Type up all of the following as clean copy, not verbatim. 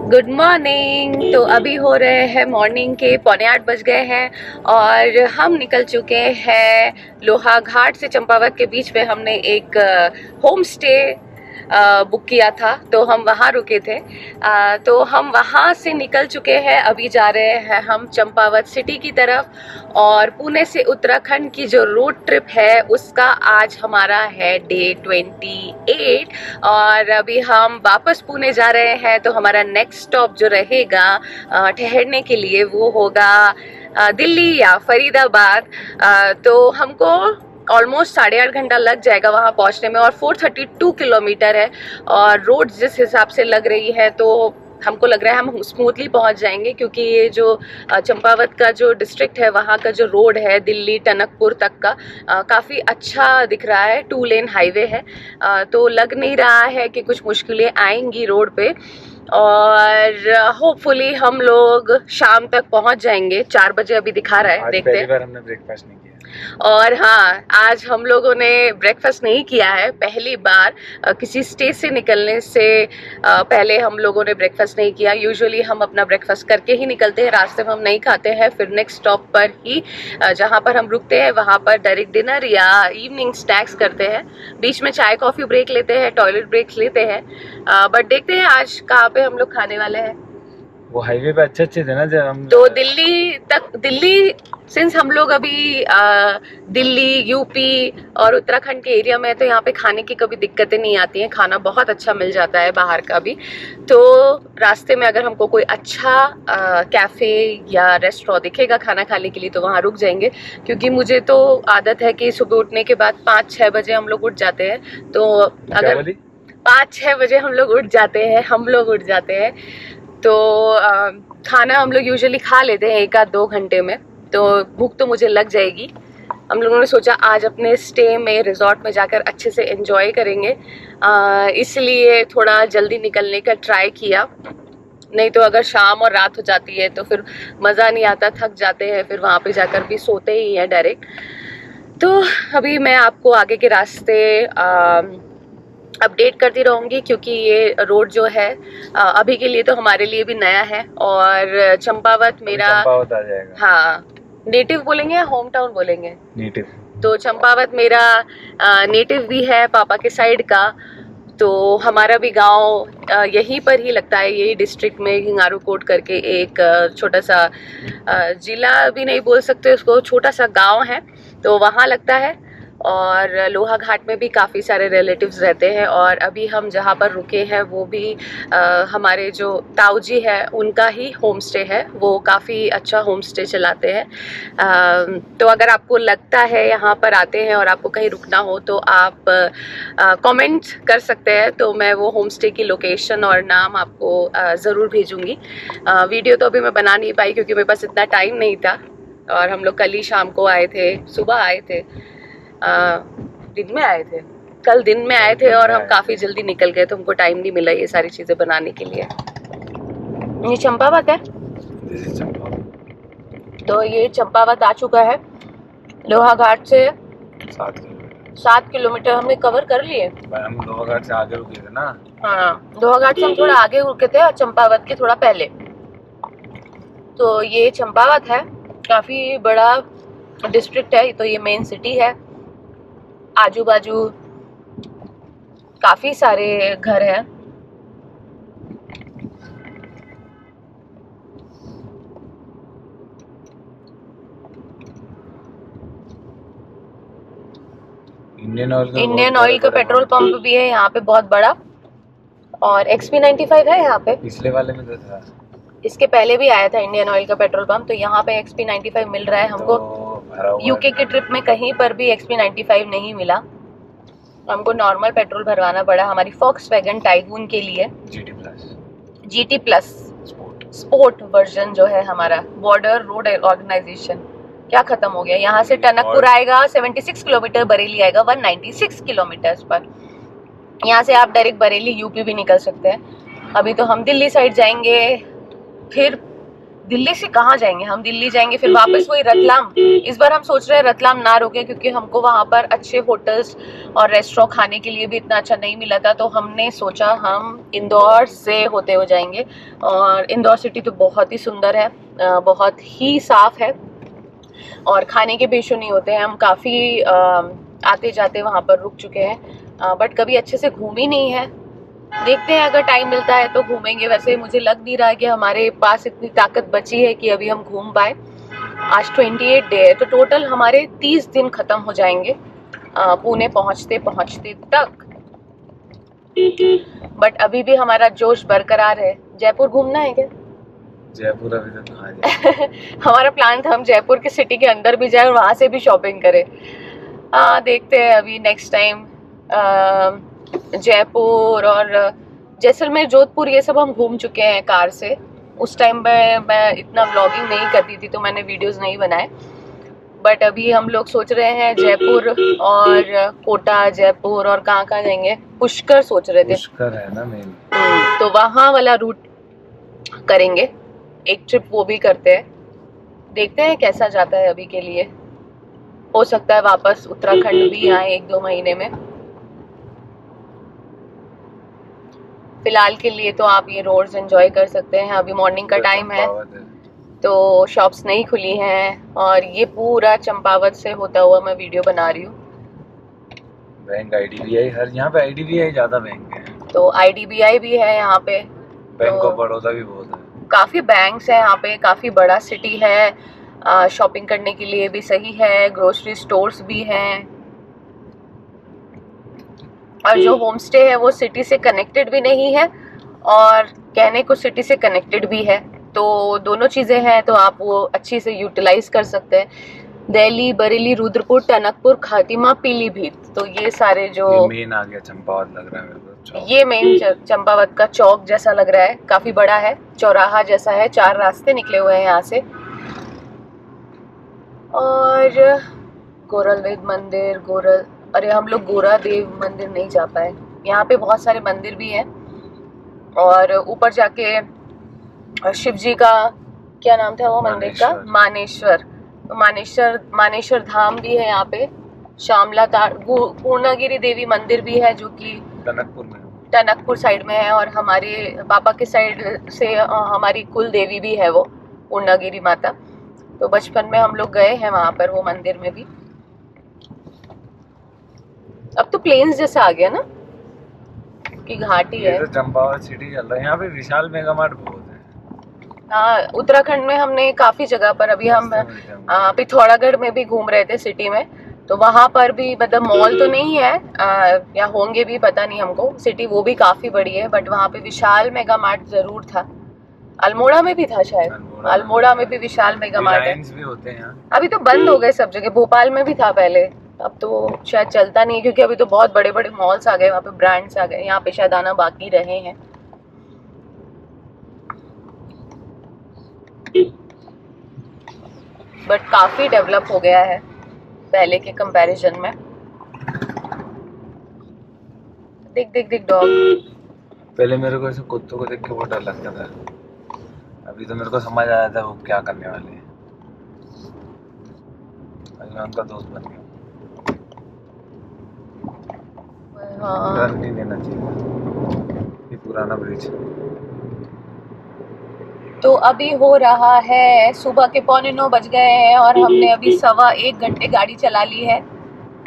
Good morning. तो अभी हो रहे हैं मॉर्निंग के 7:45 बज गए हैं और हम निकल चुके हैं लोहा घाट से चंपावत के बीच में। हमने एक होम स्टे बुक किया था तो हम वहाँ रुके थे। तो हम वहाँ से निकल चुके हैं। अभी जा रहे हैं हम चंपावत सिटी की तरफ और पुणे से उत्तराखंड की जो रोड ट्रिप है उसका आज हमारा है डे 28 और अभी हम वापस पुणे जा रहे हैं। तो हमारा नेक्स्ट स्टॉप जो रहेगा ठहरने के लिए वो होगा दिल्ली या फरीदाबाद। तो हमको ऑलमोस्ट 8.5 घंटा लग जाएगा वहाँ पहुँचने में और 432 किलोमीटर है और रोड जिस हिसाब से लग रही है तो हमको लग रहा है हम स्मूथली पहुंच जाएंगे, क्योंकि ये जो चंपावत का जो डिस्ट्रिक्ट है वहाँ का जो रोड है दिल्ली टनकपुर तक का काफ़ी अच्छा दिख रहा है। 2 लेन हाईवे है। तो लग नहीं रहा है कि कुछ मुश्किलें आएंगी रोड पे और होपफुली हम लोग शाम तक पहुंच जाएंगे। 4 बजे अभी दिखा रहा है, देखते हैं। पहली बार हमने ब्रेकफास्ट नहीं किया और हाँ, आज हम लोगों ने ब्रेकफास्ट नहीं किया है। पहली बार किसी स्टेज से निकलने से पहले हम लोगों ने ब्रेकफास्ट नहीं किया। यूजुअली हम अपना ब्रेकफास्ट करके ही निकलते हैं, रास्ते में हम नहीं खाते हैं। फिर नेक्स्ट स्टॉप पर ही जहाँ पर हम रुकते हैं वहाँ पर डायरेक्ट डिनर या इवनिंग स्नैक्स करते हैं। बीच में चाय कॉफ़ी ब्रेक लेते हैं, टॉयलेट ब्रेक लेते हैं। बट देखते हैं आज कहाँ पे हम लोग खाने वाले हैं। वो हाईवे पे अच्छे थे ना जब हम तो दिल्ली सिंस हम लोग अभी दिल्ली यूपी और उत्तराखंड के एरिया में है तो यहाँ पे खाने की कभी दिक्कतें नहीं आती हैं। खाना बहुत अच्छा मिल जाता है बाहर का भी। तो रास्ते में अगर हमको कोई अच्छा कैफ़े या रेस्टोरेंट दिखेगा खाना खाने के लिए तो वहाँ रुक जाएंगे, क्योंकि मुझे तो आदत है कि सुबह उठने के बाद 5-6 बजे हम लोग उठ जाते हैं। तो अगर 5-6 बजे हम लोग उठ जाते हैं तो खाना हम लोग यूजुअली खा लेते हैं 1-2 घंटे में। तो भूख तो मुझे लग जाएगी। हम लोगों ने सोचा आज अपने स्टे में रिजॉर्ट में जाकर अच्छे से एंजॉय करेंगे, इसलिए थोड़ा जल्दी निकलने का ट्राई किया। नहीं तो अगर शाम और रात हो जाती है तो फिर मज़ा नहीं आता, थक जाते हैं, फिर वहाँ पे जाकर भी सोते ही हैं डायरेक्ट। तो अभी मैं आपको आगे के रास्ते अपडेट करती रहूँगी, क्योंकि ये रोड जो है अभी के लिए तो हमारे लिए भी नया है। और चंपावत मेरा चंपावत आ जाएगा। हाँ, नेटिव बोलेंगे या होम टाउन बोलेंगे? नेटिव। तो चंपावत मेरा नेटिव भी है पापा के साइड का। तो हमारा भी गांव यहीं पर ही लगता है, यही डिस्ट्रिक्ट में हिंगारू-कोट करके एक छोटा सा जिला भी नहीं बोल सकते उसको, छोटा सा गांव है तो वहाँ लगता है। और लोहा घाट में भी काफ़ी सारे रिलेटिव्स रहते हैं और अभी हम जहाँ पर रुके हैं वो भी हमारे जो ताऊ जी है उनका ही होम स्टे है। वो काफ़ी अच्छा होम स्टे चलाते हैं। तो अगर आपको लगता है यहाँ पर आते हैं और आपको कहीं रुकना हो तो आप कमेंट कर सकते हैं, तो मैं वो होम स्टे की लोकेशन और नाम आपको ज़रूर भेजूँगी। वीडियो तो अभी मैं बना नहीं पाई क्योंकि मेरे पास इतना टाइम नहीं था और हम लोग कल ही शाम को आए थे, सुबह आए थे, दिन में आए थे, कल दिन में आए थे और हम काफ़ी जल्दी निकल गए तो हमको टाइम नहीं मिला ये सारी चीज़ें बनाने के लिए। ये चंपावत है। तो ये चंपावत आ चुका है। लोहा घाट से 7 किलोमीटर हमने कवर कर लिए। हम लोहा घाट से आगे रुके थे ना। हाँ, लोहा घाट से हम थोड़ा आगे रुके थे और चंपावत के थोड़ा पहले। तो ये चंपावत है, काफ़ी बड़ा डिस्ट्रिक्ट है। तो ये मेन सिटी है, आजू बाजू काफ़ी सारे घर हैं। इंडियन ऑयल का पेट्रोल पंप भी है यहाँ पे बहुत बड़ा और XP95 है यहाँ पे। पिछले वाले में तो था, इसके पहले भी आया था इंडियन ऑयल का पेट्रोल पंप। तो यहाँ पे XP95 मिल रहा है हमको। तो यूके की ट्रिप में कहीं पर भी XP95 नहीं मिला, हमको नॉर्मल पेट्रोल भरवाना पड़ा हमारी Volkswagen टाइगून के लिए। GT प्लस स्पोर्ट वर्जन जो है हमारा। बॉर्डर रोड ऑर्गेनाइजेशन क्या खत्म हो गया। यहाँ से टनकपुर आएगा 76 किलोमीटर, बरेली आएगा 196 किलोमीटर पर। यहाँ से आप डायरेक्ट बरेली यूपी भी निकल सकते हैं। अभी तो हम दिल्ली साइड जाएंगे, फिर दिल्ली से कहाँ जाएंगे हम, दिल्ली जाएंगे फिर वापस वही रतलाम। इस बार हम सोच रहे हैं रतलाम ना रुके, क्योंकि हमको वहाँ पर अच्छे होटल्स और रेस्टोरेंट खाने के लिए भी इतना अच्छा नहीं मिला था। तो हमने सोचा हम इंदौर से होते हुए जाएंगे। और इंदौर सिटी तो बहुत ही सुंदर है, बहुत ही साफ है और खाने के भी इशू नहीं होते हैं। हम काफ़ी आते जाते वहाँ पर रुक चुके हैं, बट कभी अच्छे से घूम ही नहीं है। देखते हैं अगर टाइम मिलता है तो घूमेंगे। वैसे मुझे लग नहीं रहा है कि हमारे पास इतनी ताकत बची है कि अभी हम घूम पाए। आज 28 डे है तो टोटल हमारे 30 दिन खत्म हो जाएंगे पुणे पहुंचते पहुंचते तक। बट अभी भी हमारा जोश बरकरार है। जयपुर घूमना है क्या? जयपुर अभी तक कहाँ जाए? हमारा प्लान था हम जयपुर के सिटी के अंदर भी जाए और वहां से भी शॉपिंग करें। देखते हैं अभी नेक्स्ट टाइम। जयपुर और जैसलमेर, जोधपुर ये सब हम घूम चुके हैं कार से। उस टाइम में मैं इतना व्लॉगिंग नहीं करती थी तो मैंने वीडियोस नहीं बनाए। बट अभी हम लोग सोच रहे हैं जयपुर और कोटा, जयपुर और कहाँ जाएंगे, पुष्कर सोच रहे थे। पुष्कर है ना मेन, तो वहाँ वाला रूट करेंगे, एक ट्रिप वो भी करते हैं। देखते हैं कैसा जाता है। अभी के लिए हो सकता है वापस उत्तराखंड भी आए 1-2 महीने में। फिलहाल के लिए तो आप ये रोड्स एंजॉय कर सकते हैं। अभी मॉर्निंग का टाइम है तो शॉप्स नहीं खुली हैं और ये पूरा चंपावत से होता हुआ मैं वीडियो बना रही हूँ। बैंक, IDBI, हर यहाँ पे IDBI ज्यादा बैंक है। तो IDBI भी है यहाँ पे, बैंक ऑफ बड़ौदा भी बहुत है। काफी बैंक्स है यहाँ पे, काफी बड़ा सिटी है। शॉपिंग करने के लिए भी सही है, ग्रोसरी स्टोर्स भी हैं। और जो होम स्टे है वो सिटी से कनेक्टेड भी नहीं है और कहने को सिटी से कनेक्टेड भी है। तो दोनों चीज़ें हैं तो आप वो अच्छी से यूटिलाइज कर सकते हैं। दिल्ली, बरेली, रुद्रपुर, टनकपुर, खातिमा, पीलीभीत, तो ये सारे जो ये मेन आ गया चंपावत लग रहा है मेरे को। ये मेन चंपावत का चौक जैसा लग रहा है, काफी बड़ा है, चौराहा जैसा है, 4 रास्ते निकले हुए हैं यहाँ से। और गोरलवेद मंदिर, अरे हम लोग गोरा देव मंदिर नहीं जा पाए। यहाँ पे बहुत सारे मंदिर भी हैं और ऊपर जाके शिव जी का क्या नाम था वो मंदिर का, मानेश्वर धाम भी है यहाँ पे। श्यामला पूर्णागिरी देवी मंदिर भी है जो कि टनकपुर साइड में है। और हमारे पापा के साइड से हमारी कुल देवी भी है वो पूर्णागिरी माता। तो बचपन में हम लोग गए हैं वहाँ पर वो मंदिर में भी। अब तो प्लेन्स जैसा आ गया ना कि घाटी है। तो चंपावत सिटी चल रहा है, यहाँ पे विशाल मेगा मार्ट बहुत है। हाँ, उत्तराखंड में हमने काफी जगह पर, अभी हम पिथौरागढ़ में भी घूम रहे थे सिटी में, तो वहां पर भी मतलब मॉल तो नहीं है या होंगे भी पता नहीं हमको। सिटी वो भी काफी बड़ी है बट वहां पे विशाल मेगा मार्ट जरूर था। अल्मोड़ा में भी था शायद, अल्मोड़ा में भी विशाल मेगा मार्ट है। भी होते हैं। अभी तो बंद हो गए सब जगह। भोपाल में भी था पहले, अब तो शायद चलता नहीं है क्योंकि अभी तो बहुत बड़े बड़े मॉल्स आ गए, वहाँ पे ब्रांड्स आ गए। यहाँ पे शायद आना बाकी रहे हैं। बट काफी डेवलप हो गया है पहले के कंपैरिजन में। देख डॉग। पहले मेरे को ऐसे कुत्तों को देख के बहुत डर लगता था, अभी तो मेरे को समझ आया था वो क्या करने वाले हैं। अभी मैं उनका दोस्त बन गया। हाँ। डर नहीं देना चाहिए। ये पुराना ब्रिज। तो अभी हो रहा है सुबह के 8:45 बज गए हैं और हमने अभी 1.25 घंटे गाड़ी चला ली है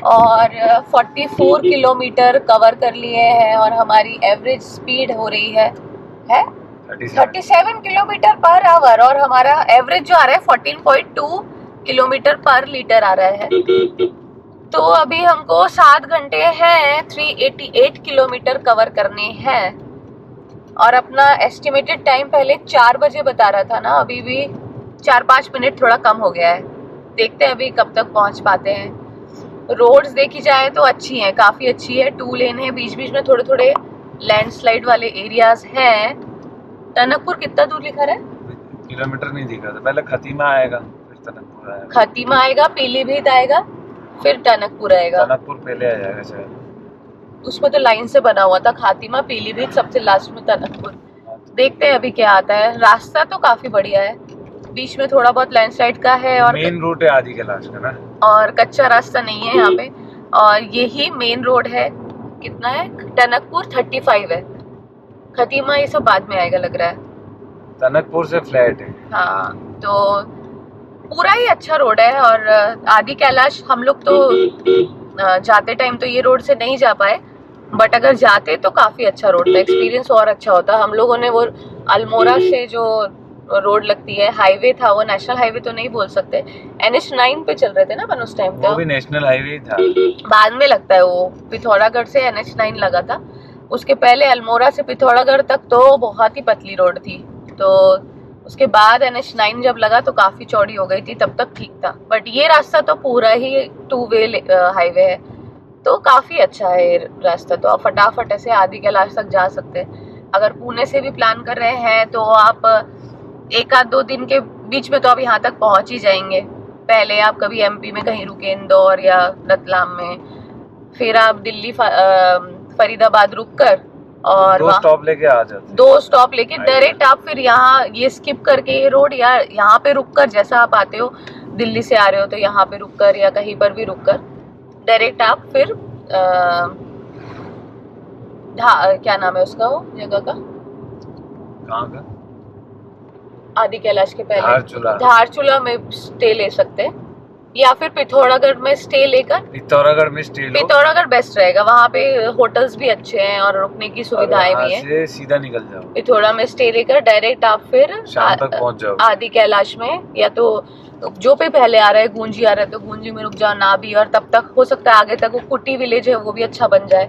और 44 किलोमीटर कवर कर लिए हैं और हमारी एवरेज स्पीड हो रही है 37 किलोमीटर पर आवर और हमारा एवरेज जो आ रहा है 14.2 किलोमीटर पर लीटर आ रहा है। तो अभी हमको 7 घंटे हैं 388 किलोमीटर कवर करने हैं और अपना एस्टिमेटेड टाइम पहले 4 बजे बता रहा था ना, अभी भी 4-5 मिनट थोड़ा कम हो गया है। देखते हैं अभी कब तक पहुंच पाते हैं। रोड्स देखी जाए तो अच्छी हैं, काफ़ी अच्छी है, 2 लेन है, बीच बीच में थोड़े थोड़े लैंडस्लाइड वाले एरियाज हैं। टनकपुर कितना दूर लिखा रहा है? किलोमीटर नहीं दिखा था। पहले खतीमा आएगा, फिर टनकपुर आएगा। खतीमा आएगा, पीलीभीत आएगा, फिर टनकपुर आएगा। टनकपुर पहले आ जाएगा शायद। उसमें तो लाइन से बना हुआ था, खातिमा, पीलीभीत, सबसे लास्ट में टनकपुर। देखते हैं अभी क्या आता है। रास्ता तो काफी बढ़िया है, बीच में थोड़ा बहुत लैंडस्लाइड का है और मेन रूट है आदि कैलाश का ना। और कच्चा रास्ता नहीं है यहाँ पे। और यही मेन रोड है। कितना है? टनकपुर 35 है। खतीमा ये सब बाद में आएगा लग रहा है। टनकपुर से फ्लैट है। हाँ, तो पूरा ही अच्छा रोड है। और आदि कैलाश हम लोग तो जाते टाइम तो ये रोड से नहीं जा पाए, बट अगर जाते तो काफी अच्छा रोड था, एक्सपीरियंस और अच्छा होता। हम लोगों ने वो अल्मोड़ा से जो रोड लगती है, हाईवे था वो, नेशनल हाईवे तो नहीं बोल सकते, NH9 पे चल रहे थे ना अपन उस टाइम पे। वो भी नेशनल हाईवे था, बाद में लगता है वो पिथौरागढ़ से NH9 लगा था। उसके पहले अल्मोड़ा से पिथौरागढ़ तक तो बहुत ही पतली रोड थी, तो उसके बाद NH9 जब लगा तो काफी चौड़ी हो गई थी, तब तक ठीक था। बट ये रास्ता तो पूरा ही 2 वे हाईवे है, तो काफी अच्छा है ये रास्ता। तो आप फटाफट ऐसे आदि कैलाश तक जा सकते हैं। अगर पुणे से भी प्लान कर रहे हैं तो आप 1-2 दिन के बीच में तो आप यहाँ तक पहुंच ही जाएंगे। पहले आप कभी MP में कहीं रुके, इंदौर या रतलाम में, फिर आप दिल्ली फरीदाबाद रुक कर और 2 स्टॉप लेके आ जाते। 2 स्टॉप लेके डायरेक्ट आप फिर यहाँ ये स्किप करके ये रोड, या यहाँ पे रुक कर, जैसा आप आते हो दिल्ली से आ रहे हो तो यहाँ पे रुक कर या कहीं पर भी रुक कर डायरेक्ट आप फिर क्या नाम है उसका, वो जगह का, कहाँ का? आदि कैलाश के पहले धारचूला में स्टे ले सकते हैं, या फिर पिथौरागढ़ में स्टे लेकर पिथौरागढ़ में स्टे लो। पिथौरागढ़ बेस्ट रहेगा, वहाँ पे होटल्स भी अच्छे हैं और रुकने की सुविधाएं भी हैं। सीधा निकल जाओ, पिथौरा में स्टे लेकर डायरेक्ट आप फिर शाम तक पहुंच जाओ आदि कैलाश में, या तो जो भी पहले आ रहा है गूंजी आ रहा है तो गूंजी में रुक जाओ ना भी, और तब तक हो सकता है आगे तक वो कुटी विलेज है वो भी अच्छा बन जाए,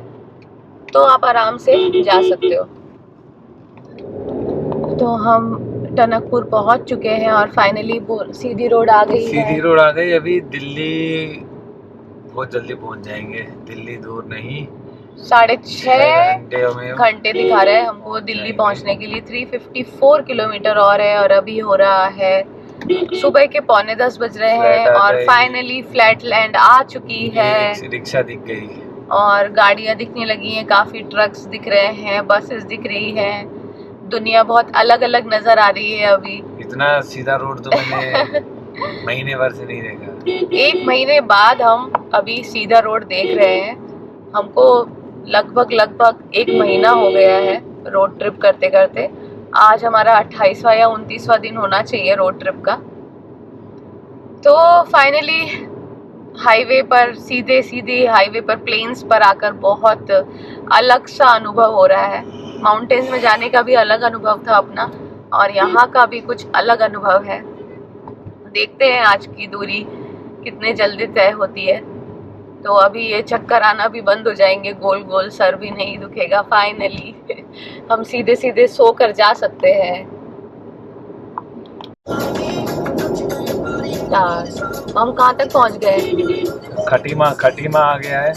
तो आप आराम से जा सकते हो। तो हम टनकपुर पहुंच चुके हैं और फाइनली सीधी रोड आ गई है। सीधी रोड आ गई। अभी दिल्ली बहुत जल्दी पहुंच जाएंगे, दिल्ली दूर नहीं, 6.5 घंटे दिखा रहा है हमको दिल्ली पहुंचने के लिए। 354 किलोमीटर और है, और अभी हो रहा है सुबह के 9:45 बज रहे हैं और फाइनली फ्लैट लैंड आ चुकी है। रिक्शा दिख गई और गाड़ियां दिखने लगी हैं, काफी ट्रक्स दिख रहे हैं, बसेस दिख रही हैं, दुनिया बहुत अलग अलग नजर आ रही है। अभी इतना सीधा रोड तो मैंने महीने भर से नहीं देखा। 1 महीने बाद हम अभी सीधा रोड देख रहे हैं। हमको लगभग 1 महीना हो गया है रोड ट्रिप करते करते। आज हमारा 28वां या 29वां दिन होना चाहिए रोड ट्रिप का। तो फाइनली हाईवे पर, सीधे हाईवे पर, प्लेन्स पर आकर बहुत अलग सा अनुभव हो रहा है। माउंटेन्स में जाने का भी अलग अनुभव था अपना, और यहाँ का भी कुछ अलग अनुभव है। देखते हैं आज की दूरी कितने जल्दी तय होती है। तो अभी ये चक्कर आना भी बंद हो जाएंगे, गोल गोल सर भी नहीं दुखेगा। फाइनली हम सीधे सो कर जा सकते हैं। हम कहाँ तक पहुँच गए? खटीमा आ गया है।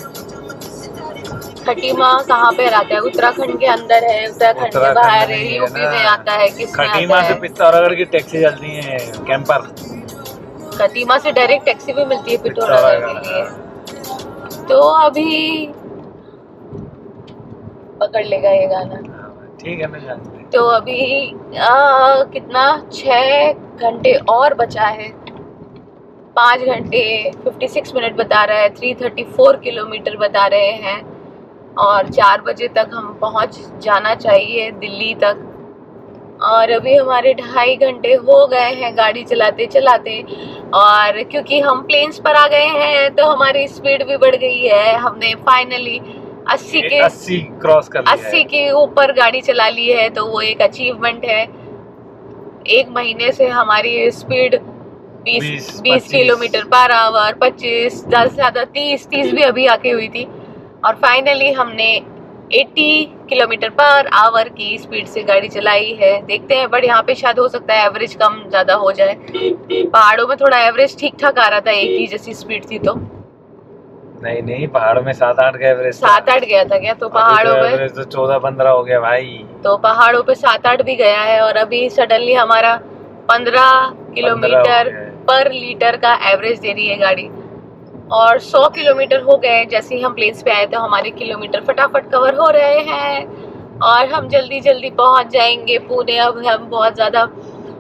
खटीमा कहाँ पे आता है? उत्तराखंड के अंदर है, उत्तराखंड के बाहर है, यूपी में आता है, किस में खटीमा से पिथौरागढ़ की टैक्सी चलती है, कैंपर। खटीमा से डायरेक्ट टैक्सी भी मिलती है पिथौरागढ़ के लिए। तो अभी पकड़ लेगा ये गाना, ठीक है, मैं जानती हूँ। तो अभी कितना 6 घंटे और बचा है। 5 घंटे 56 मिनट बता रहा है, 334 किलोमीटर बता रहे हैं, और 4 बजे तक हम पहुंच जाना चाहिए दिल्ली तक। और अभी हमारे 2.5 घंटे हो गए हैं गाड़ी चलाते चलाते, और क्योंकि हम प्लेन्स पर आ गए हैं तो हमारी स्पीड भी बढ़ गई है। हमने फाइनली 80 क्रॉस कर लिया है। 80 के ऊपर गाड़ी चला ली है, तो वो एक अचीवमेंट है। 1 महीने से हमारी स्पीड 20 किलोमीटर पर आवर, 25, ज़्यादा से ज़्यादा 30 भी अभी आके हुई थी। और फाइनली हमने 80 किलोमीटर पर आवर की स्पीड से गाड़ी चलाई है। देखते हैं, बट यहाँ पे शायद हो सकता है एवरेज कम ज़्यादा हो जाए। पहाड़ों में थोड़ा एवरेज ठीक ठाक आ रहा था, एक ही जैसी स्पीड थी। तो नहीं, पहाड़ों में 7-8 का एवरेज, 7-8 गया था क्या? तो पहाड़ों पे तो 14-15 हो गया भाई। तो पहाड़ों पे 7-8 भी गया है, और अभी सडनली हमारा 15 किलोमीटर पर लीटर का एवरेज दे रही है गाड़ी। और 100 किलोमीटर हो गए जैसे ही हम प्लेन्स पे आए, तो हमारे किलोमीटर फटाफट कवर हो रहे हैं और हम जल्दी जल्दी पहुंच जाएंगे पुणे। अब हम बहुत ज़्यादा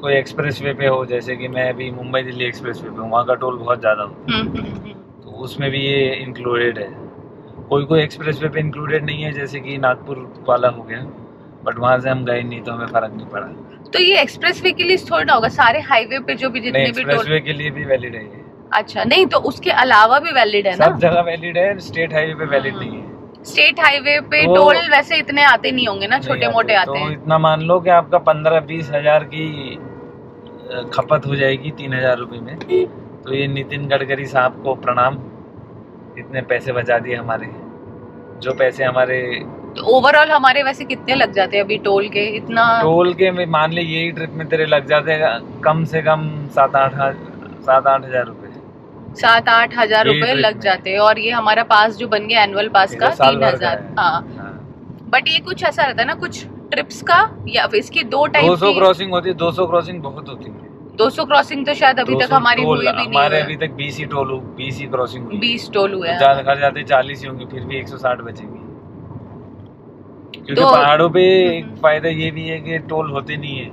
कोई एक्सप्रेस वे पे हो, जैसे कि मैं अभी मुंबई दिल्ली एक्सप्रेस वे पे हूँ, वहाँ का टोल बहुत ज़्यादा होता है, तो उसमें भी ये इंक्लूडेड है। कोई एक्सप्रेस वे पे इंक्लूडेड नहीं है, जैसे कि नागपुर वाला हो गया, बट वहाँ से हम गए नहीं तो हमें फ़र्क नहीं पड़ा। तो ये एक्सप्रेस वे के लिए थोड़ा ना होगा, सारे हाईवे पे जो भी नहीं, जितने भी एक्सप्रेस टोल। वे के लिए भी वैलिड है ये। अच्छा, नहीं तो उसके अलावा भी वैलिड है ना? सब जगह वैलिड है, स्टेट हाईवे पे वैलिड नहीं है। स्टेट हाईवे पे तो टोल वैसे इतने आते नहीं होंगे ना, नहीं छोटे मोटे आते तो हैं। इतना मान लो कि आपका 15-20 हजार की खपत हो जाएगी 3,000 रुपये में। तो ये नितिन गडकरी साहब को प्रणाम, इतने पैसे बचा दिए हमारे, जो पैसे हमारे तो ओवरऑल हमारे वैसे कितने लग जाते हैं अभी टोल के? इतना टोल के में मान ले यही ट्रिप में तेरे लग जाते हैं कम से कम 7-8 हजार रुपये। 7-8 हजार यही रुपए ट्रिप लग में। जाते हैं। और ये हमारा पास जो बन गया एनुअल पास ये का तो साल भर 3,000। का है। हाँ, बट ये कुछ ऐसा रहता है ना, कुछ ट्रिप्स का या फिर इसकी 2 टाइप 200 की। क्रॉसिंग होती है, 200 क्रॉसिंग बहुत होती है। 200 क्रॉसिंग तो शायद अभी तक 200 हमारी टोल, हुई भी नहीं हमारे है। अभी तक 20 ही टोल, 20 ही क्रॉसिंग हुई। 20 टोल हुए हैं। ज्यादा घर जाते 40 ही होंगे, फिर भी 160 बचेंगी। क्योंकि तो पहाड़ों पे एक फायदा ये भी है कि टोल होते नहीं है,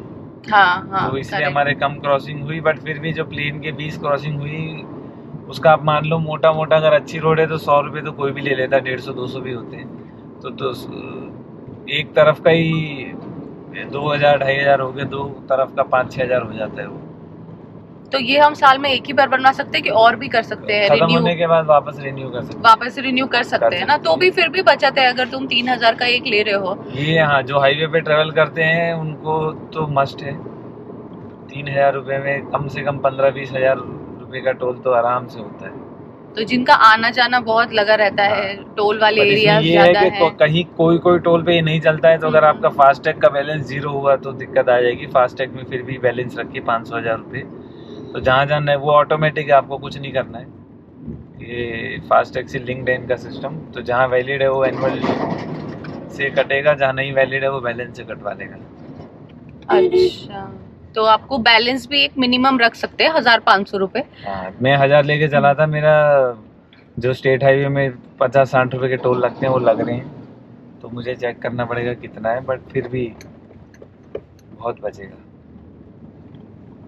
हाँ हाँ, तो इसलिए correct। हमारे कम क्रॉसिंग हुई। बट फिर भी जो प्लेन के 20 क्रॉसिंग हुई, उसका आप मान लो मोटा मोटा अगर अच्छी रोड है तो 100 रुपये तो कोई भी ले लेता, 150-200 भी होते हैं। तो एक तरफ का ही 2,000-2,500 हो गया, दो तरफ का 5-6 हजार हो जाता है वो। तो ये हम साल में एक ही बार बनवा सकते हैं कि और भी कर सकते हैं? खत्म रिन्यू होने के बाद वापस रिन्यू कर सकते वापस रिन्यू कर सकते हैं ना? तो भी फिर भी बचत है अगर तुम 3,000 का एक ले रहे हो। हैं। ये हाँ, जो हाईवे पे ट्रेवल करते हैं उनको तो मस्ट है। 3,000 रुपये में कम से कम 15-20 हजार रुपये का टोल तो आराम से होता है। तो जिनका आना जाना बहुत लगा रहता है, टोल वाले पर इसमें एरिया ये ज्यादा है कि है। कहीं कोई टोल पे ये नहीं चलता है, तो अगर आपका फास्टैग का बैलेंस 0 हुआ तो दिक्कत आ जाएगी। फास्टैग में फिर भी बैलेंस रखिए 500-1000 रुपये। तो जहाँ जाना है वो ऑटोमेटिक है, आपको कुछ नहीं करना है। ये फास्टैग से लिंक्ड है इनका सिस्टम, तो जहाँ वैलिड है वो एनुअल से कटेगा, जहाँ नहीं वैलिड है वो बैलेंस से कटवा लेगा। अच्छा, तो आपको बैलेंस भी एक मिनिमम रख सकते हैं 1,500 रुपए। हाँ, मैं 1000 लेके चला था। मेरा जो स्टेट हाईवे में 50-60 रुपये के टोल लगते हैं वो लग रहे हैं, तो मुझे चेक करना पड़ेगा कितना है, बट फिर भी बहुत बचेगा।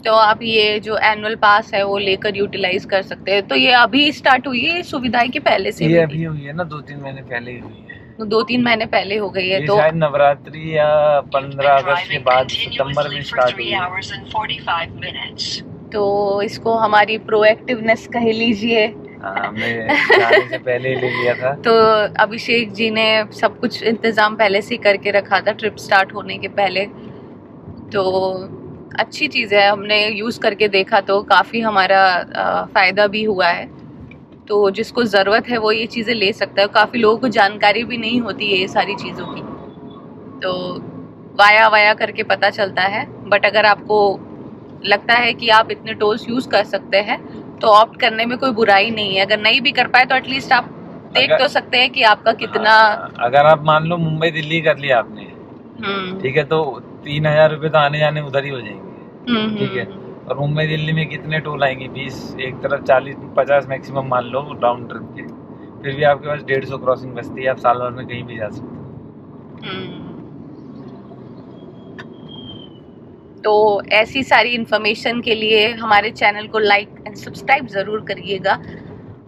तो आप ये जो एनुअल पास है वो लेकर यूटिलाइज कर सकते हैं। तो ये अभी स्टार्ट हुई है सुविधाएं की पहले से ये भी अभी हुई है ना, 2-3 महीने पहले ही हुई है। थी? 2-3 महीने पहले हो गई है। ये तो शायद नवरात्रि या 15 अगस्त के बाद सितंबर में स्टार्ट हुई है। तो इसको हमारी प्रोएक्टिवनेस कह लीजिए। हाँ, हमने जाने से पहले ही ले लिया था। तो अभिषेक जी ने सब कुछ इंतजाम पहले से ही करके रखा था ट्रिप स्टार्ट होने के पहले। तो अच्छी चीज़ है, हमने यूज़ करके देखा तो काफ़ी हमारा फ़ायदा भी हुआ है। तो जिसको ज़रूरत है वो ये चीज़ें ले सकता है। काफ़ी लोगों को जानकारी भी नहीं होती है ये सारी चीज़ों की, तो वाया करके पता चलता है। बट अगर आपको लगता है कि आप इतने टोल्स यूज़ कर सकते हैं तो ऑप्ट करने में कोई बुराई नहीं है। अगर नहीं भी कर पाए तो एटलीस्ट आप देख तो सकते हैं कि आपका कितना। अगर आप मान लो मुंबई दिल्ली कर लिया आपने, ठीक है, तो 3,000 रुपये तो आने जाने उधर ही हो जाएंगे। ठीक है, और मुंबई दिल्ली में कितने टोल आएंगे? 20 एक तरफ, 40-50 मैक्सिमम मान लो राउंड ट्रिप के। फिर भी आपके पास 150 क्रॉसिंग बचती है, आप साल भर में कहीं भी जा सकते हो। तो ऐसी सारी इन्फॉर्मेशन के लिए हमारे चैनल को लाइक एंड सब्सक्राइब ज़रूर करिएगा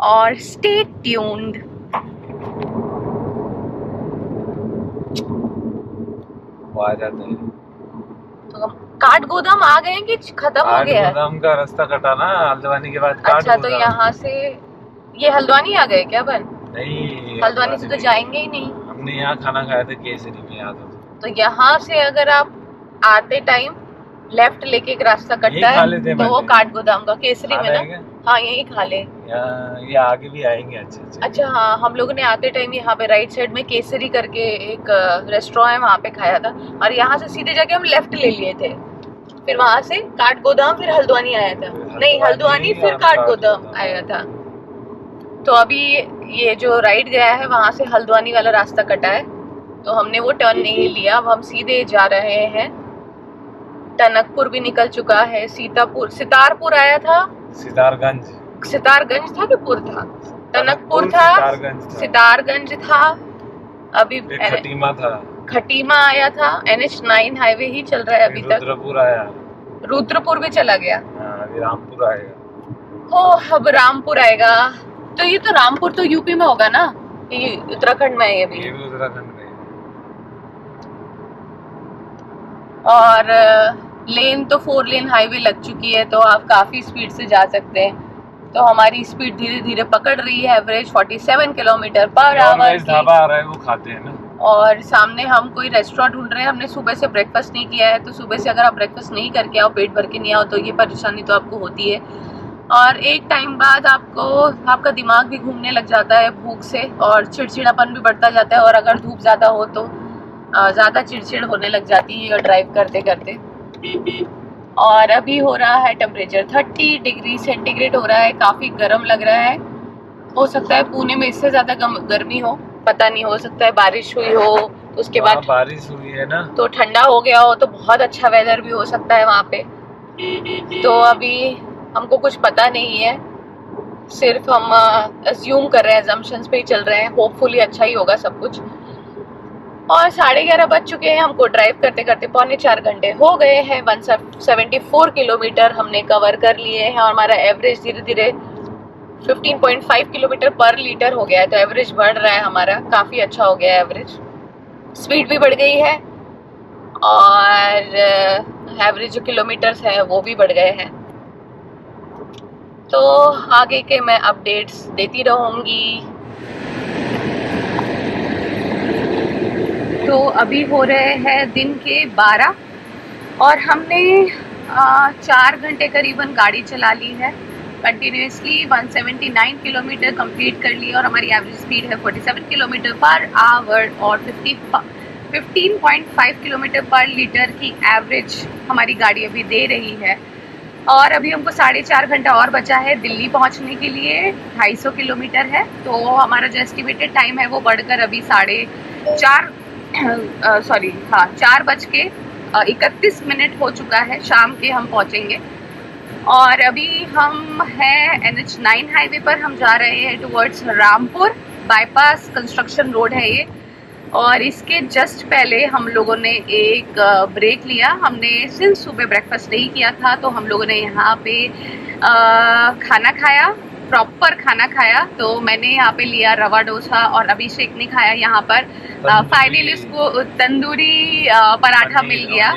और स्टे ट्यून्ड। वो आ जाते हैं। तो काठ गोदाम आ गए हैं कि खत्म हो गया है? गोदाम का रास्ता कटा ना हल्द्वानी के बाद। अच्छा, तो यहाँ से ये हल्द्वानी आ गए क्या बन? नहीं, हल्द्वानी से तो जाएंगे ही नहीं। हमने यहाँ खाना खाया था केसरी में, याद हो तो यहाँ से अगर आप आते टाइम लेफ्ट लेके एक रास्ता कटता है तो वो काठ गोदाम का केसरी में ना। हाँ, यही खा ले। ये आगे भी आएंगे। अच्छा, हाँ, हम लोगों ने आते टाइम यहाँ पे राइट साइड में केसरी करके एक रेस्टोरेंट है, वहाँ पे खाया था। और यहाँ से सीधे जाके हम लेफ्ट ले लिए थे, फिर वहाँ से काठ गोदाम, फिर हल्द्वानी आया था। नहीं, हल्द्वानी फिर काठ गोदाम आया था। तो अभी ये जो राइट गया है वहाँ से हल्द्वानी वाला रास्ता कटा है, तो हमने वो टर्न नहीं लिया। अब हम सीधे जा रहे हैं। टनकपुर भी निकल चुका है, सितारपुर आया था। सितारगंज था कि पुर था? टनकपुर था, सितारगंज था, अभी खटीमा था, खटीमा आया था। NH9 हाईवे ही चल रहा है अभी तक। रुद्रपुर आया। रुद्रपुर भी चला गया। हाँ, अभी रामपुर आएगा। हो, अब रामपुर आएगा। तो ये तो रामपुर तो यूपी में होगा ना, ये उत्तराखंड में है ये भी। ये भी उत्तराखंड में है। और लेन तो 4 लेन हाईवे लग चुकी है, तो आप काफ़ी स्पीड से जा सकते हैं। तो हमारी स्पीड धीरे धीरे पकड़ रही है, average 47 kilometre per hour. Dhaba आ रहा है, वो खाते हैं ना। और सामने हम कोई रेस्टोरेंट ढूंढ रहे हैं। हमने सुबह से ब्रेकफास्ट नहीं किया है, तो सुबह से अगर आप ब्रेकफास्ट नहीं करके आओ, पेट भर के नहीं आओ, तो ये परेशानी तो आपको होती है। और एक टाइम बाद आपका दिमाग भी घूमने लग जाता है भूख से, और चिड़चिड़ापन भी बढ़ता जाता है। और अगर धूप ज़्यादा हो तो ज़्यादा चिड़चिड़ होने लग जाती है ड्राइव करते करते। और अभी हो रहा है टेम्परेचर 30 डिग्री सेंटीग्रेड हो रहा है, काफ़ी गर्म लग रहा है। हो सकता है पुणे में इससे ज़्यादा गर्मी हो, पता नहीं, हो सकता है बारिश हुई हो तो उसके बाद बारिश हुई है ना, तो ठंडा हो गया हो, तो बहुत अच्छा वेदर भी हो सकता है वहाँ पे। तो अभी हमको कुछ पता नहीं है, सिर्फ हम अज्यूम कर रहे हैं, अजम्पशंस पे ही चल रहे हैं। होपफुली अच्छा ही होगा सब कुछ। और 11:30 बज चुके हैं, हमको ड्राइव करते करते 3.25 घंटे हो गए हैं। 174 किलोमीटर हमने कवर कर लिए हैं, और हमारा एवरेज धीरे धीरे 15.5 किलोमीटर पर लीटर हो गया है। तो एवरेज बढ़ रहा है हमारा, काफ़ी अच्छा हो गया है एवरेज। स्पीड भी बढ़ गई है, और एवरेज जो किलोमीटर्स हैं वो भी बढ़ गए हैं। तो आगे के मैं अपडेट्स देती रहूँगी। तो अभी हो रहे हैं दिन के 12, और हमने 4 घंटे करीबन गाड़ी चला ली है कंटिन्यूसली। 179 किलोमीटर कंप्लीट कर ली, और हमारी एवरेज स्पीड है 47 किलोमीटर पर आवर, और 15.5 किलोमीटर पर लीटर की एवरेज हमारी गाड़ी अभी दे रही है। और अभी हमको 4.5 घंटा और बचा है दिल्ली पहुंचने के लिए। 250 किलोमीटर है, तो हमारा जो एस्टिमेटेड टाइम है वो बढ़कर अभी 4:31 हो चुका है। शाम के हम पहुंचेंगे। और अभी हम हैं NH9 हाईवे पर, हम जा रहे हैं towards Rampur bypass. Construction road है ये, और इसके जस्ट पहले हम लोगों ने एक ब्रेक लिया। हमने सिंस सुबह ब्रेकफास्ट नहीं किया था, तो हम लोगों ने यहाँ पे खाना खाया, प्रॉपर खाना खाया। तो मैंने यहाँ पे लिया रवा डोसा, और अभिषेक ने खाया यहाँ पर फाइनली उसको तंदूरी पराठा मिल गया।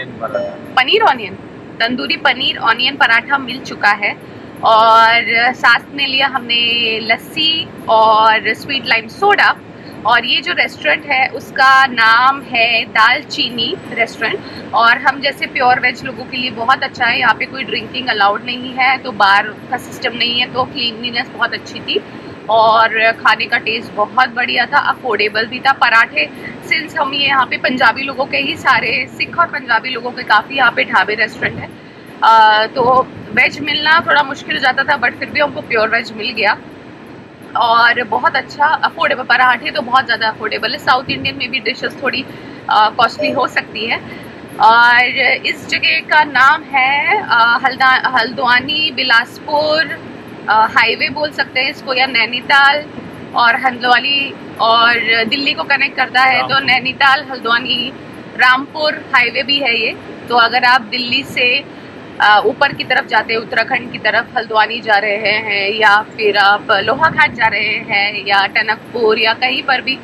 तंदूरी पनीर ऑनियन पराठा मिल चुका है। और साथ में लिया हमने लस्सी और स्वीट लाइम सोडा। और ये जो रेस्टोरेंट है उसका नाम है दालचीनी रेस्टोरेंट, और हम जैसे प्योर वेज लोगों के लिए बहुत अच्छा है। यहाँ पे कोई ड्रिंकिंग अलाउड नहीं है, तो बार का सिस्टम नहीं है, तो क्लीनलीनेस बहुत अच्छी थी, और खाने का टेस्ट बहुत बढ़िया था, अफोर्डेबल भी था। पराठे, सिंस हम ये यहाँ पे पंजाबी लोगों के ही सारे, सिख और पंजाबी लोगों के काफ़ी यहाँ पे ढाबे रेस्टोरेंट है, तो वेज मिलना थोड़ा मुश्किल हो जाता था, बट फिर भी हमको प्योर वेज मिल गया। और बहुत अच्छा अफोर्डेबल, पराठे तो बहुत ज़्यादा अफोर्डेबल है। साउथ इंडियन में भी डिशेस थोड़ी कॉस्टली हो सकती है। और इस जगह का नाम है हल्द्वानी बिलासपुर हाईवे बोल सकते हैं इसको, या नैनीताल और हल्द्वानी और दिल्ली को कनेक्ट करता है। तो नैनीताल हल्द्वानी रामपुर हाईवे भी है ये। तो अगर आप दिल्ली से ऊपर की तरफ जाते हैं, उत्तराखंड की तरफ हल्द्वानी जा रहे हैं, या फिर आप लोहाघाट जा रहे हैं, या टनकपुर, या कहीं पर भी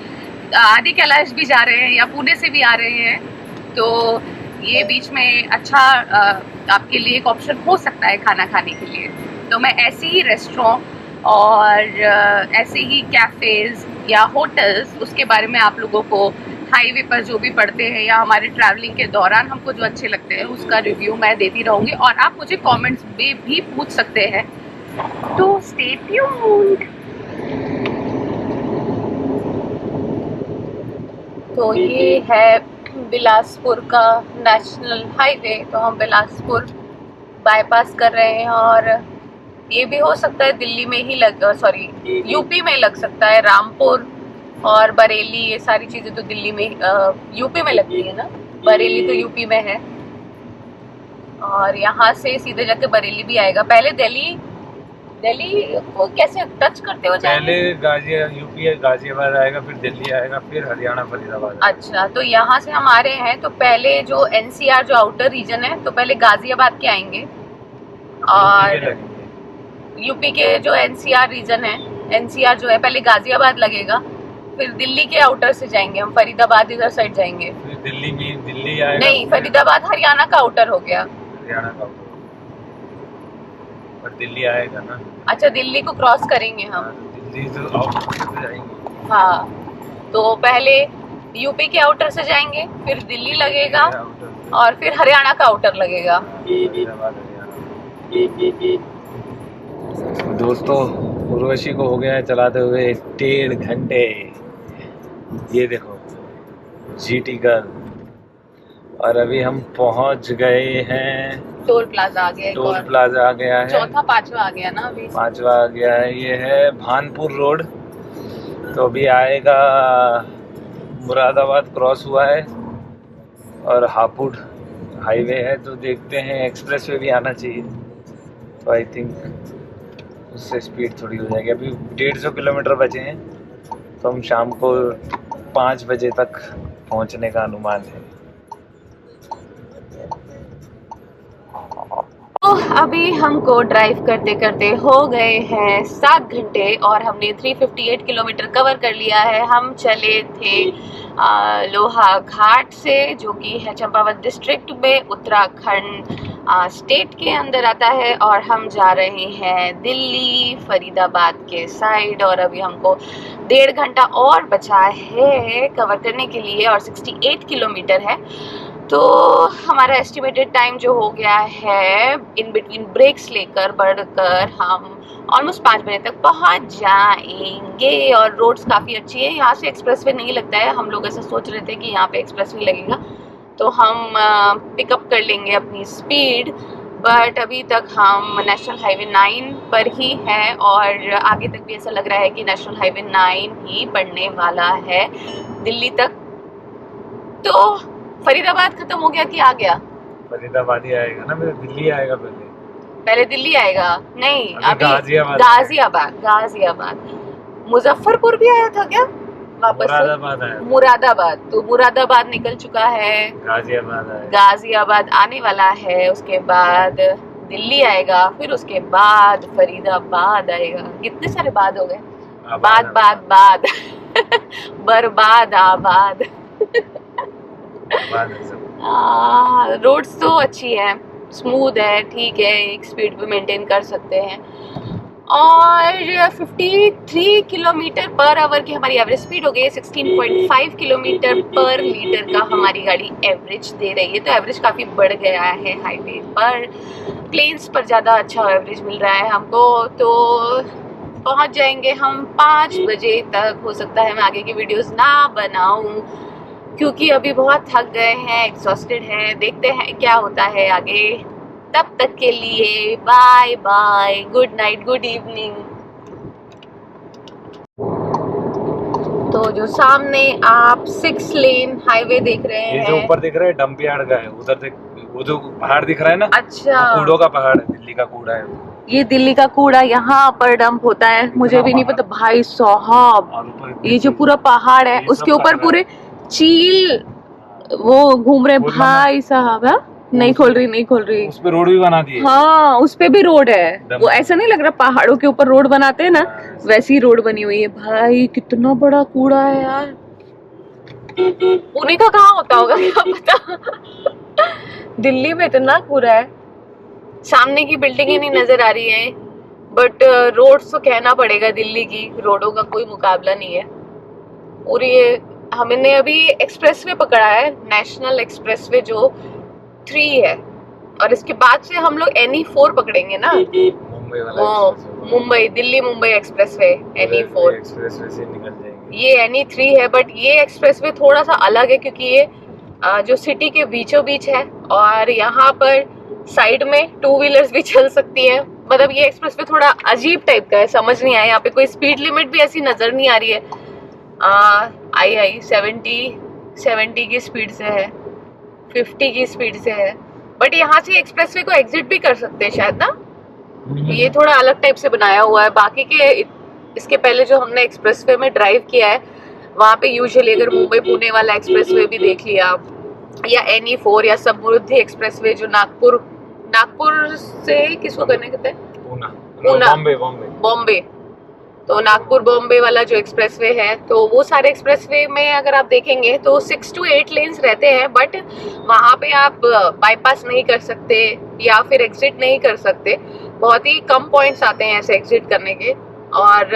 आदि कैलाश भी जा रहे हैं, या पुणे से भी आ रहे हैं, तो ये बीच में अच्छा आपके लिए एक ऑप्शन हो सकता है खाना खाने के लिए। तो मैं ऐसे ही रेस्टोरेंट और ऐसे ही कैफ़ेज़ या होटल्स, उसके बारे में आप लोगों को हाईवे पर जो भी पढ़ते हैं या हमारे ट्रैवलिंग के दौरान हमको जो अच्छे लगते हैं उसका रिव्यू मैं देती रहूँगी, और आप मुझे कमेंट्स में भी पूछ सकते हैं। तो स्टे ट्यून्ड। तो ये है बिलासपुर का नेशनल हाईवे। तो हम बिलासपुर बाईपास कर रहे हैं, और ये भी हो सकता है दिल्ली में ही यूपी में लग सकता है। रामपुर और बरेली, ये सारी चीज़ें तो दिल्ली में यूपी में लगती है ना, बरेली तो यूपी में है, और यहाँ से सीधे जाके बरेली भी आएगा। पहले दिल्ली को कैसे टच करते हो जाएंगे? पहले यूपी गाजियाबाद आएगा, फिर दिल्ली आएगा, फिर हरियाणा फरीदाबाद आएगा। अच्छा, तो यहाँ से हम आ रहे हैं तो पहले जो एनसीआर जो आउटर रीजन है तो पहले गाजियाबाद के आएंगे, और यूपी के जो एनसीआर रीजन है, एनसीआर जो है पहले गाजियाबाद लगेगा, फिर दिल्ली के आउटर से जाएंगे हम, फरीदाबाद इधर साइड जाएंगे। फिर दिल्ली आएगा। नहीं, फरीदाबाद हरियाणा का आउटर हो गया। हरियाणा का पर दिल्ली आएगा ना। अच्छा, दिल्ली को क्रॉस करेंगे हम। दिल्ली तो आउटर से जाएंगे। हाँ, तो पहले यूपी के आउटर से जाएंगे, फिर दिल्ली लगेगा, और फिर हरियाणा का आउटर लगेगा। दोस्तों, उर्वशी को हो गया है चलाते हुए 1.5 घंटे। ये देखो जीटी गर्ल, और अभी हम पहुंच गए हैं। टोल प्लाजा आ गया, टोल प्लाजा आ गया है, चौथा पांचवा आ गया ना अभी। पांचवा आ गया है। ये है भानपुर रोड। तो अभी आएगा, मुरादाबाद क्रॉस हुआ है और हापुड़ हाईवे है, तो देखते हैं। एक्सप्रेस वे भी आना चाहिए, तो आई थिंक उससे स्पीड थोड़ी हो जाएगी। अभी 150 किलोमीटर बचे हैं, तो हम शाम को 5 बजे तक पहुंचने का अनुमान है। तो अभी हमको ड्राइव करते करते हो गए हैं 7 घंटे, और हमने 358 किलोमीटर कवर कर लिया है। हम चले थे लोहा घाट से, जो कि है चंपावत डिस्ट्रिक्ट में, उत्तराखंड स्टेट के अंदर आता है, और हम जा रहे हैं दिल्ली फरीदाबाद के साइड। और अभी हमको 1.5 घंटा और बचा है कवर करने के लिए, और 68 किलोमीटर है। तो हमारा एस्टिमेटेड टाइम जो हो गया है, इन बिटवीन ब्रेक्स लेकर बढ़कर हम ऑलमोस्ट 5 बजे तक पहुंच जाएंगे। और रोड्स काफ़ी अच्छी है, यहाँ से एक्सप्रेसवे नहीं लगता है। हम लोग ऐसा सोच रहे थे कि यहाँ पे एक्सप्रेसवे लगेगा तो हम पिकअप कर लेंगे अपनी स्पीड, बट अभी तक हम नेशनल हाईवे 9 पर ही हैं, और आगे तक भी ऐसा लग रहा है कि नेशनल हाईवे 9 ही पड़ने वाला है दिल्ली तक। तो फरीदाबाद खत्म हो गया कि आ गया? फरीदाबाद ही आएगा ना, मेरे दिल्ली आएगा पहले दिल्ली आएगा। नहीं, अभी गाजियाबाद। मुजफ्फरपुर भी आया था क्या वापस? मुरादाबाद। तो मुरादाबाद निकल चुका है, गाजियाबाद आने वाला है, उसके बाद दिल्ली आएगा, फिर उसके बाद फरीदाबाद आएगा। कितने सारे बाद हो गए, बाद बर्बाद आबाद। रोड्स तो अच्छी है, स्मूथ है, ठीक है, एक स्पीड पे मेंटेन कर सकते हैं। और 53 किलोमीटर पर आवर की हमारी एवरेज स्पीड हो गई है। 16.5 किलोमीटर पर लीटर का हमारी गाड़ी एवरेज दे रही है, तो एवरेज काफ़ी बढ़ गया है हाईवे पर। प्लेन्स पर ज़्यादा अच्छा एवरेज मिल रहा है हमको। तो पहुंच जाएंगे हम 5 बजे तक। हो सकता है मैं आगे की वीडियोस ना बनाऊं, क्योंकि अभी बहुत थक गए हैं, एग्जॉस्टेड हैं। देखते हैं क्या होता है आगे। तब तक के लिए bye bye, good night, good evening. तो जो सामने आप 6 लेन हाईवे देख रहे हैं, ये जो ऊपर दिख रहा है डंप यार्ड का है, उधर देख, वो जो पहाड़ दिख रहा है ना, अच्छा, कूड़ों का पहाड़ है, दिल्ली का कूड़ा है। ये दिल्ली का कूड़ा यहाँ पर डंप होता है, मुझे भी नहीं पता भाई साहब। ये जो पूरा पहाड़ है उसके ऊपर पूरे चील वो घूम रहे भाई साहब। है नहीं खोल रही। उस पे रोड भी बना दी है। हाँ, उस पे भी रोड है। वो ऐसा नहीं लग रहा पहाड़ों के ऊपर रोड बनाते हैं ना, वैसी रोड बनी हुई है। भाई कितना बड़ा कूड़ा है यार। पुणे का कहाँ होता होगा क्या पता। दिल्ली में इतना कूड़ा है, सामने की बिल्डिंगें नहीं नजर आ रही है, बट रोड्स तो कहना पड़ेगा, दिल्ली की रोडों का कोई मुकाबला नहीं है। पूरी हमने अभी एक्सप्रेसवे पकड़ा है, नेशनल एक्सप्रेसवे जो 3 है, और इसके बाद से हम लोग NE4 पकड़ेंगे ना, Mumbai Delhi Mumbai expressway NE4 expressway से निकल जाएंगे। ये NE3 है, बट ये एक्सप्रेसवे थोड़ा सा अलग है, क्योंकि ये जो सिटी के बीचों बीच है, और यहाँ पर साइड में 2 व्हीलर्स भी चल सकती है। मतलब ये एक्सप्रेसवे थोड़ा अजीब टाइप का है, समझ नहीं आया। यहाँ पे कोई स्पीड लिमिट भी ऐसी नजर नहीं आ रही है। आई 70 की स्पीड से है, 50 की स्पीड से है, बट यहाँ से एक्सप्रेसवे को एग्जिट भी कर सकते हैं शायद ना। ये थोड़ा अलग टाइप से बनाया हुआ है। बाकी के इसके पहले जो हमने एक्सप्रेसवे में ड्राइव किया है वहाँ पे यूजुअली अगर मुंबई पुणे वाला एक्सप्रेसवे भी देख लिया आप, या NE4 या समृद्धि एक्सप्रेसवे जो नागपुर से किसको करने कहते हैं, पूना, बॉम्बे, तो नागपुर बॉम्बे वाला जो एक्सप्रेसवे है, तो वो सारे एक्सप्रेसवे में अगर आप देखेंगे तो 6 to 8 लेन्स रहते हैं, बट वहाँ पे आप बाईपास नहीं कर सकते या फिर एग्जिट नहीं कर सकते। बहुत ही कम पॉइंट्स आते हैं ऐसे एग्जिट करने के, और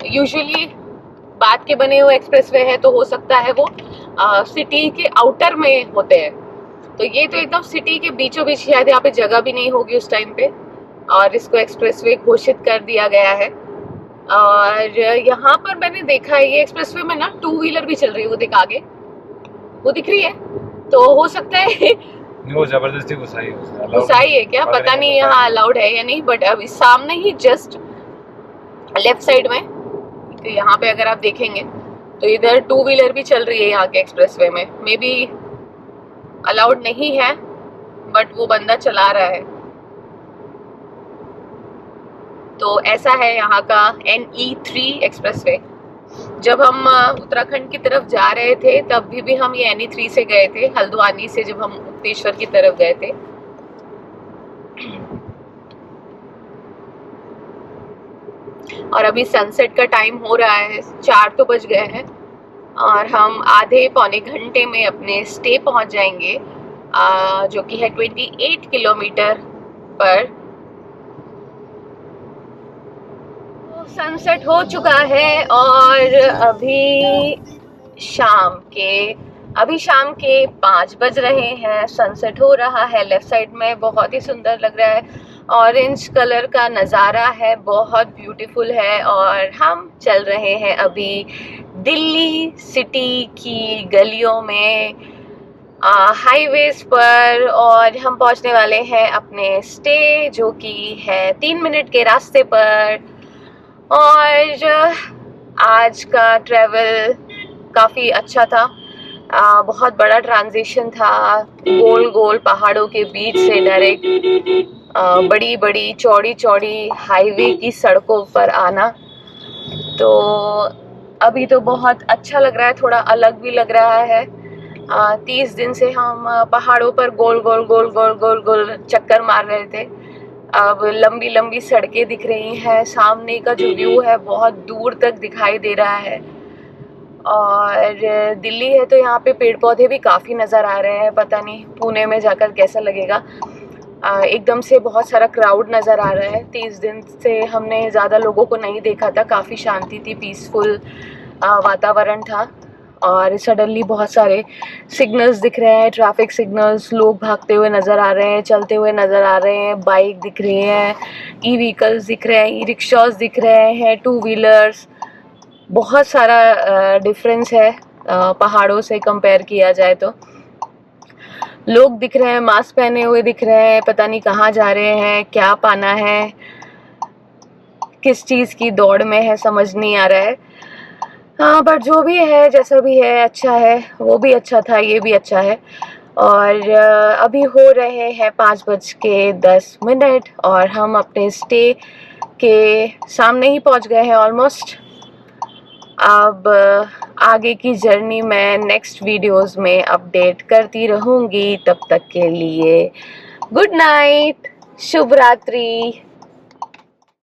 यूजुअली बात के बने हुए एक्सप्रेसवे है तो हो सकता है वो सिटी के आउटर में होते हैं। तो ये तो एकदम सिटी के बीचों बीच, शायद यहाँ पे जगह भी नहीं होगी उस टाइम पे, और इसको एक्सप्रेसवे घोषित कर दिया गया है। और यहाँ पर मैंने देखा है ये एक्सप्रेसवे में ना 2 व्हीलर भी चल रही है, वो दिख आगे, वो दिख रही है, तो हो सकता है वो जबरदस्ती घुसाई है क्या, पता नहीं यहाँ अलाउड है या नहीं। बट अभी सामने ही जस्ट लेफ्ट साइड में, तो यहाँ पे अगर आप देखेंगे तो इधर 2 व्हीलर भी चल रही है यहाँ के एक्सप्रेसवे में। मे बी अलाउड नहीं है बट वो बंदा चला रहा है। तो ऐसा है यहाँ का NE3 एक्सप्रेसवे। जब हम उत्तराखंड की तरफ जा रहे थे तब भी हम ये NE3 से गए थे, हल्द्वानी से जब हम मुक्तेश्वर की तरफ गए थे। और अभी सनसेट का टाइम हो रहा है, 4 तो बज गए हैं, और हम आधे पौने घंटे में अपने स्टे पहुंच जाएंगे, जो कि है 28 किलोमीटर पर। सनसेट हो चुका है और अभी शाम के 5 बज रहे हैं। सनसेट हो रहा है लेफ्ट साइड में, बहुत ही सुंदर लग रहा है, ऑरेंज कलर का नज़ारा है, बहुत ब्यूटीफुल है। और हम चल रहे हैं अभी दिल्ली सिटी की गलियों में, हाईवेज पर, और हम पहुंचने वाले हैं अपने स्टे, जो कि है 3 मिनट के रास्ते पर। और आज का ट्रैवल काफ़ी अच्छा था, बहुत बड़ा ट्रांजिशन था, गोल गोल पहाड़ों के बीच से डायरेक्ट बड़ी बड़ी चौड़ी चौड़ी हाईवे की सड़कों पर आना। तो अभी तो बहुत अच्छा लग रहा है, थोड़ा अलग भी लग रहा है। 30 दिन से हम पहाड़ों पर गोल गोल गोल गोल गोल गोल चक्कर मार रहे थे। अब लंबी लंबी सड़कें दिख रही हैं, सामने का जो व्यू है बहुत दूर तक दिखाई दे रहा है। और दिल्ली है तो यहाँ पे पेड़ पौधे भी काफ़ी नज़र आ रहे हैं, पता नहीं पुणे में जाकर कैसा लगेगा। एकदम से बहुत सारा क्राउड नज़र आ रहा है। 30 दिन से हमने ज़्यादा लोगों को नहीं देखा था, काफ़ी शांति थी, पीसफुल वातावरण था। और सडनली बहुत सारे सिग्नल्स दिख रहे हैं, ट्रैफिक सिग्नल्स, लोग भागते हुए नज़र आ रहे हैं, चलते हुए नज़र आ रहे हैं, बाइक दिख रही हैं, ई-व्हीकल्स दिख रहे हैं, ई-रिक्शास दिख रहे हैं, 2 व्हीलर्स। बहुत सारा डिफरेंस है पहाड़ों से कंपेयर किया जाए तो। लोग दिख रहे हैं, मास्क पहने हुए दिख रहे हैं, पता नहीं कहाँ जा रहे हैं, क्या पाना है, किस चीज़ की दौड़ में है, समझ नहीं आ रहा है। हाँ, बट जो भी है, जैसा भी है, अच्छा है। वो भी अच्छा था, ये भी अच्छा है। और अभी हो रहे हैं 5:10 और हम अपने स्टे के सामने ही पहुंच गए हैं ऑलमोस्ट। अब आगे की जर्नी मैं नेक्स्ट वीडियोस में अपडेट करती रहूँगी। तब तक के लिए गुड नाइट, शुभ रात्रि।